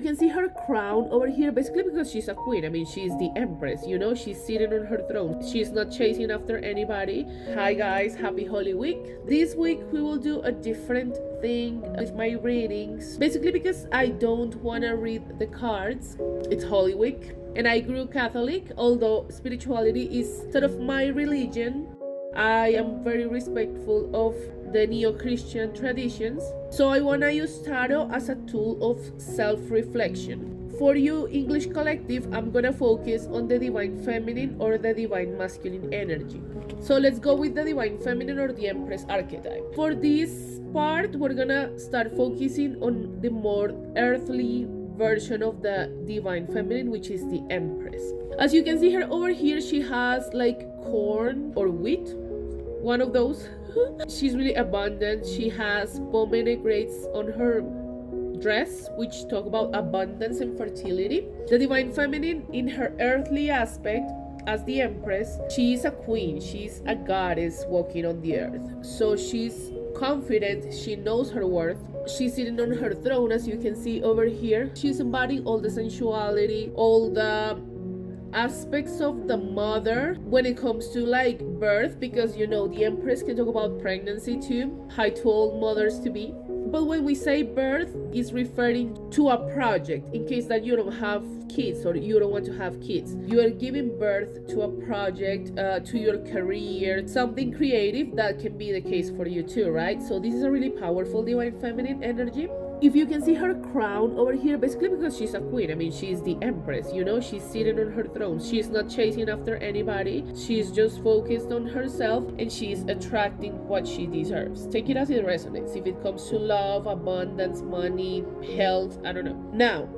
can see her crown over here, basically because she's a queen. I mean, she's the empress, you know, she's sitting on her throne. She's not chasing after anybody. Hi guys, happy Holy Week. This week we will do a different thing with my readings, basically because I don't want to read the cards. It's Holy Week and I grew Catholic, although spirituality is sort of my religion. I am very respectful of the neo-Christian traditions, so I want to use tarot as a tool of self-reflection. For you English collective, I'm gonna focus on the divine feminine or the divine masculine energy. So let's go with the divine feminine or the empress archetype. For this part, we're gonna start focusing on the more earthly version of the divine feminine, which is the empress. As you can see her over here, she has like corn or wheat, one of those. She's really abundant. She has pomegranates on her dress, which talk about abundance and fertility. The divine feminine in her earthly aspect as the empress, she is a queen, she's a goddess walking on the earth. So she's confident, she knows her worth. She's sitting on her throne, as you can see over here. She's embodying all the sensuality, all the aspects of the mother when it comes to like birth, because you know the empress can talk about pregnancy too. Hi to all mothers to be. But when we say birth, is referring to a project. In case that you don't have kids or you don't want to have kids, you are giving birth to a project, to your career, something creative. That can be the case for you too, right? So this is a really powerful divine feminine energy. If you can see her crown over here, basically because she's a queen. I mean, she's the empress, you know, she's sitting on her throne. She's not chasing after anybody. She's just focused on herself and she's attracting what she deserves. Take it as it resonates. If it comes to love, abundance, money, health, I don't know. Now,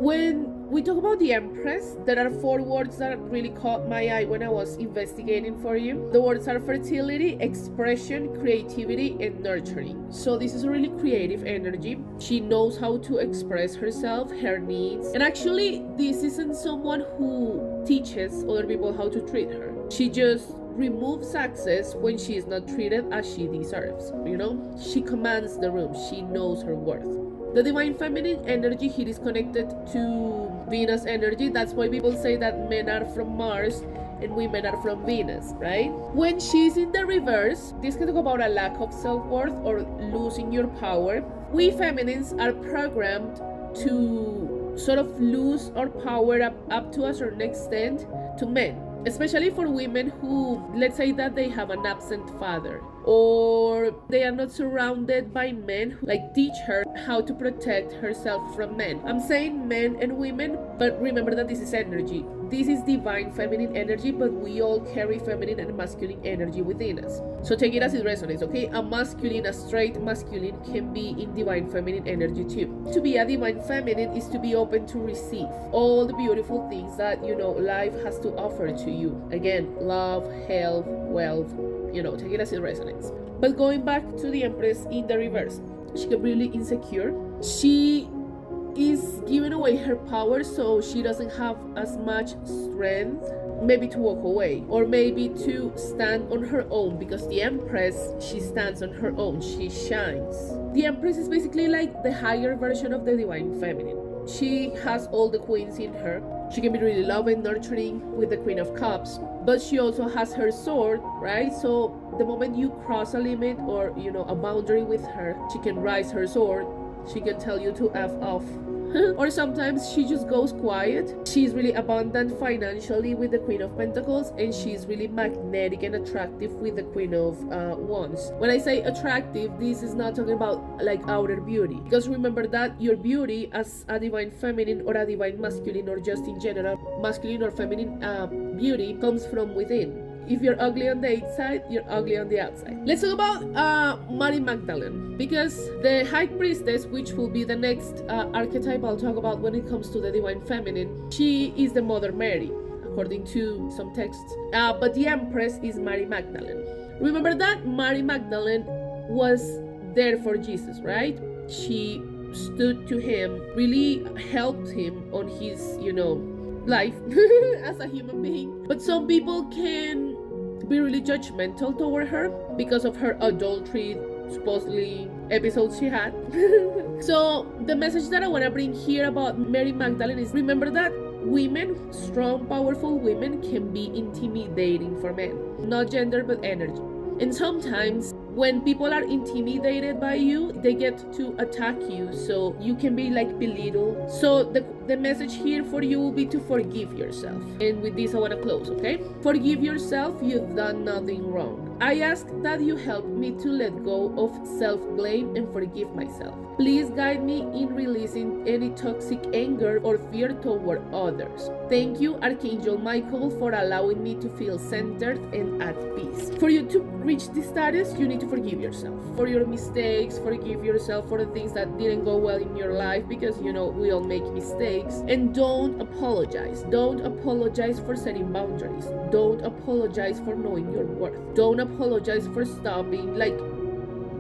when we talk about the empress, there are 4 words that really caught my eye when I was investigating for you. The words are fertility, expression, creativity, and nurturing. So this is a really creative energy. She knows how to express herself, her needs. And actually, this isn't someone who teaches other people how to treat her. She just removes access when she is not treated as she deserves. You know, she commands the room. She knows her worth. The divine feminine energy here is connected to Venus energy. That's why people say that men are from Mars and women are from Venus, right? When she's in the reverse, this can talk about a lack of self-worth or losing your power. We feminines are programmed to sort of lose our power up to a certain extent to men. Especially for women who, let's say that they have an absent father, or they are not surrounded by men who like teach her how to protect herself from men. I'm saying men and women, but remember that this is energy. This is divine feminine energy, but we all carry feminine and masculine energy within us. So take it as it resonates, okay? A straight masculine can be in divine feminine energy too. To be a divine feminine is to be open to receive all the beautiful things that, you know, life has to offer to you. Again, love, health, wealth, you know, take it as it resonates. But going back to the empress in the reverse, she can be really insecure. She is giving away her power, so she doesn't have as much strength maybe to walk away or maybe to stand on her own, because the empress, she stands on her own, she shines. The empress is basically like the higher version of the divine feminine. She has all the queens in her. She can be really loving, nurturing with the Queen of Cups, but she also has her sword, right? So the moment you cross a limit or, you know, a boundary with her, she can raise her sword. She can tell you to F off. Or sometimes she just goes quiet. She's really abundant financially with the Queen of Pentacles, and she's really magnetic and attractive with the Queen of Wands. When I say attractive, this is not talking about like outer beauty, because remember that your beauty as a divine feminine or a divine masculine, or just in general masculine or feminine beauty, comes from within. If you're ugly on the inside, you're ugly on the outside. Let's talk about Mary Magdalene, because the High Priestess, which will be the next archetype I'll talk about when it comes to the Divine Feminine, she is the Mother Mary, according to some texts. But the Empress is Mary Magdalene. Remember that Mary Magdalene was there for Jesus, right? She stood to him, really helped him on his, you know, life as a human being. But some people can be really judgmental toward her because of her adultery, supposedly episodes she had. So the message that I want to bring here about Mary Magdalene is, remember that women, strong, powerful women, can be intimidating for men. Not gender, but energy. And sometimes when people are intimidated by you, they get to attack you, so you can be like belittled. So the message here for you will be to forgive yourself. And with this I want to close, okay? Forgive yourself, you've done nothing wrong. I ask that you help me to let go of self-blame and forgive myself. Please guide me in releasing any toxic anger or fear toward others. Thank you, Archangel Michael, for allowing me to feel centered and at peace. For you to reach this status, you need to forgive yourself for your mistakes. Forgive yourself for the things that didn't go well in your life, because we all make mistakes. And don't apologize. Don't apologize for setting boundaries. Don't apologize for knowing your worth. Don't apologize for stopping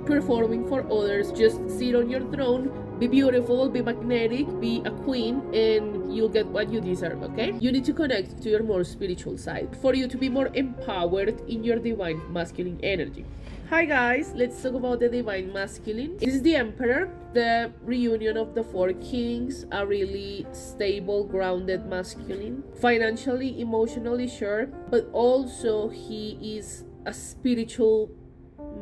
performing for others. Just sit on your throne, be beautiful, be magnetic, be a queen, and you'll get what you deserve, okay? You need to connect to your more spiritual side for you to be more empowered in your divine masculine energy. Hi guys, let's talk about the divine masculine. This is the Emperor, the reunion of the four kings, a really stable, grounded masculine, financially, emotionally sure, but also he is a spiritual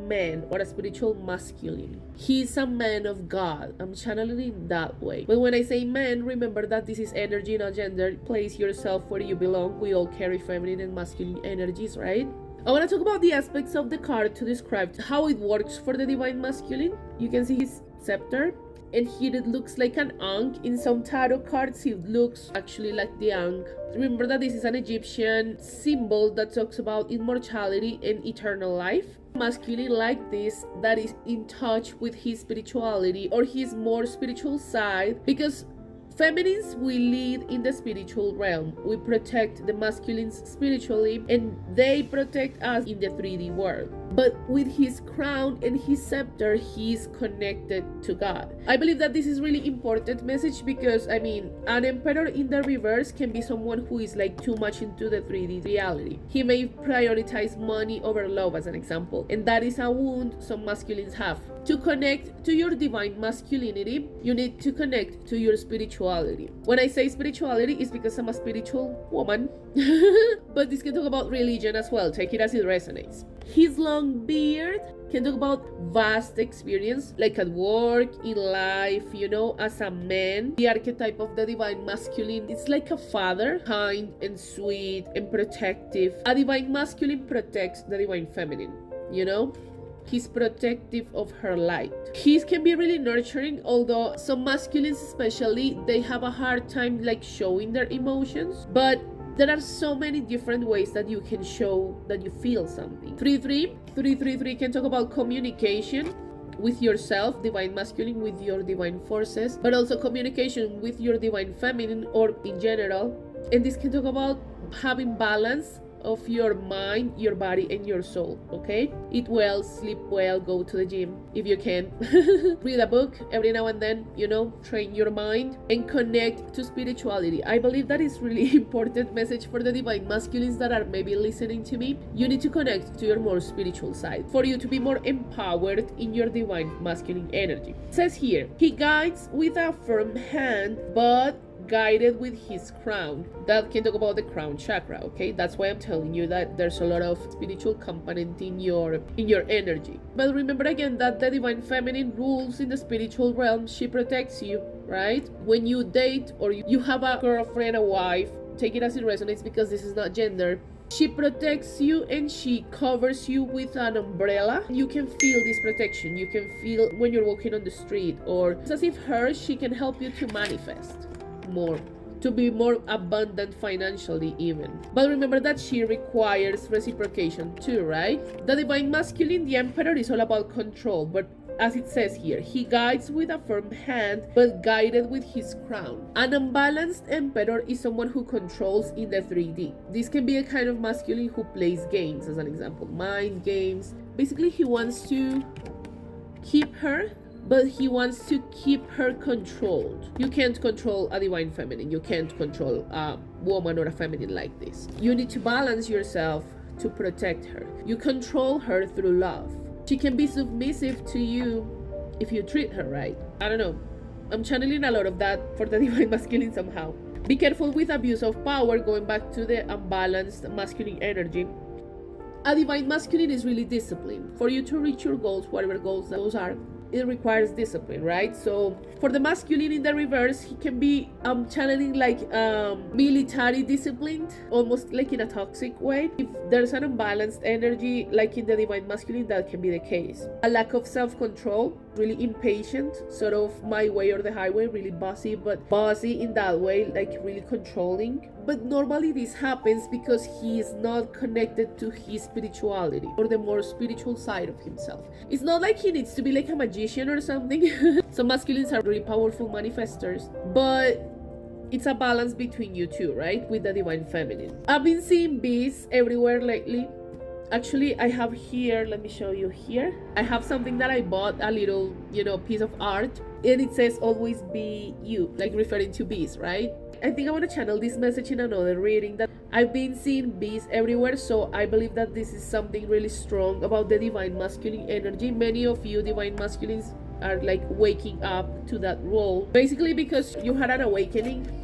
man or a spiritual masculine. He's a man of God. I'm channeling it that way. But when I say man, remember that this is energy, not gender. Place yourself where you belong. We all carry feminine and masculine energies, right? I want to talk about the aspects of the card to describe how it works for the divine masculine. You can see his scepter, and here it looks like an ankh. In some tarot cards it looks actually like the ankh. Remember that this is an Egyptian symbol that talks about immortality and eternal life. Masculine like this, that is in touch with his spirituality or his more spiritual side, because feminines, we lead in the spiritual realm. We protect the masculines spiritually, and they protect us in the 3D world. But with his crown and his scepter, he's connected to God. I believe that this is really important message, because an emperor in the reverse can be someone who is too much into the 3D reality. He may prioritize money over love, as an example, and that is a wound some masculines have. To connect to your divine masculinity, you need to connect to your spirituality. When I say spirituality, it's because I'm a spiritual woman. But this can talk about religion as well. Take it as it resonates. His long beard can talk about vast experience, like at work, in life, as a man. The archetype of the divine masculine, it's like a father, kind and sweet and protective. A divine masculine protects the divine feminine, He's protective of her light. He can be really nurturing, although some masculines especially, they have a hard time showing their emotions. But there are so many different ways that you can show that you feel something. 333 can talk about communication with yourself, divine masculine, with your divine forces, but also communication with your divine feminine or in general. And this can talk about having balance of your mind, your body, and your soul, okay? Eat well, sleep well, go to the gym if you can. Read a book every now and then, train your mind and connect to spirituality. I believe that is really important message for the divine masculines that are maybe listening to me. You need to connect to your more spiritual side for you to be more empowered in your divine masculine energy. It says here, he guides with a firm hand, but guided with his crown. That can talk about the crown chakra, okay? That's why I'm telling you that there's a lot of spiritual component in your energy. But remember again that the divine feminine rules in the spiritual realm. She protects you, right? When you date or you have a girlfriend, a wife, take it as it resonates, because this is not gender. She protects you and she covers you with an umbrella. You can feel this protection. You can feel when you're walking on the street, or it's as if she can help you to manifest more, to be more abundant financially even. But remember that she requires reciprocation too, right? The divine masculine, the emperor, is all about control, but as it says here, he guides with a firm hand, but guided with his crown. An unbalanced emperor is someone who controls in the 3D. This can be a kind of masculine who plays games, as an example, mind games. Basically, he wants to keep her, but he wants to keep her controlled. You can't control a divine feminine. You can't control a woman or a feminine like this. You need to balance yourself to protect her. You control her through love. She can be submissive to you if you treat her right. I don't know. I'm channeling a lot of that for the divine masculine somehow. Be careful with abuse of power, going back to the unbalanced masculine energy. A divine masculine is really disciplined. For you to reach your goals, whatever goals those are, it requires discipline, right? So for the masculine in the reverse, he can be channeling like military disciplined, almost like in a toxic way. If there's an unbalanced energy like in the divine masculine, that can be the case. A lack of self-control, really impatient, sort of my way or the highway, really bossy, but bossy in that way, like really controlling. But normally this happens because he is not connected to his spirituality or the more spiritual side of himself. It's not like he needs to be like a magician or something. Some masculines are really powerful manifestors, but it's a balance between you two, right? With the divine feminine. I've been seeing bees everywhere lately. Actually, I have here, let me show you here. I have something that I bought, a little, piece of art, and it says always be you, like referring to bees, right? I think I want to channel this message in another reading, that I've been seeing bees everywhere, so I believe that this is something really strong about the divine masculine energy. Many of you divine masculines are like waking up to that role, basically because you had an awakening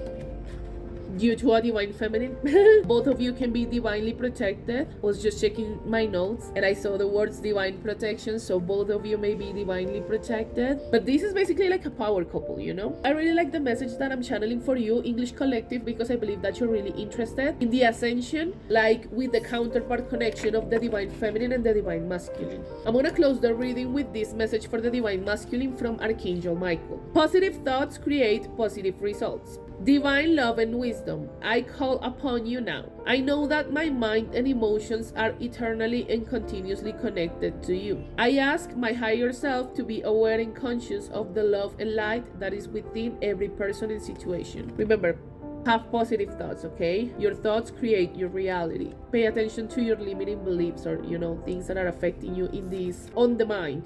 due to a divine feminine. Both of you can be divinely protected. I was just checking my notes and I saw the words divine protection, so both of you may be divinely protected. But this is basically like a power couple, I really like the message that I'm channeling for you, English Collective, because I believe that you're really interested in the ascension, like with the counterpart connection of the divine feminine and the divine masculine. I'm gonna close the reading with this message for the divine masculine from Archangel Michael. Positive thoughts create positive results. Divine love and wisdom, I call upon you now. I know that my mind and emotions are eternally and continuously connected to you. I ask my higher self to be aware and conscious of the love and light that is within every person and situation. Remember, have positive thoughts, okay? Your thoughts create your reality. Pay attention to your limiting beliefs or, things that are affecting you in this, on the mind,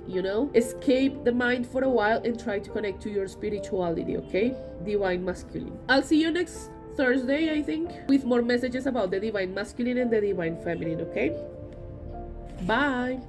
Escape the mind for a while and try to connect to your spirituality, okay? Divine masculine. I'll see you next Thursday, I think, with more messages about the divine masculine and the divine feminine, okay? Bye!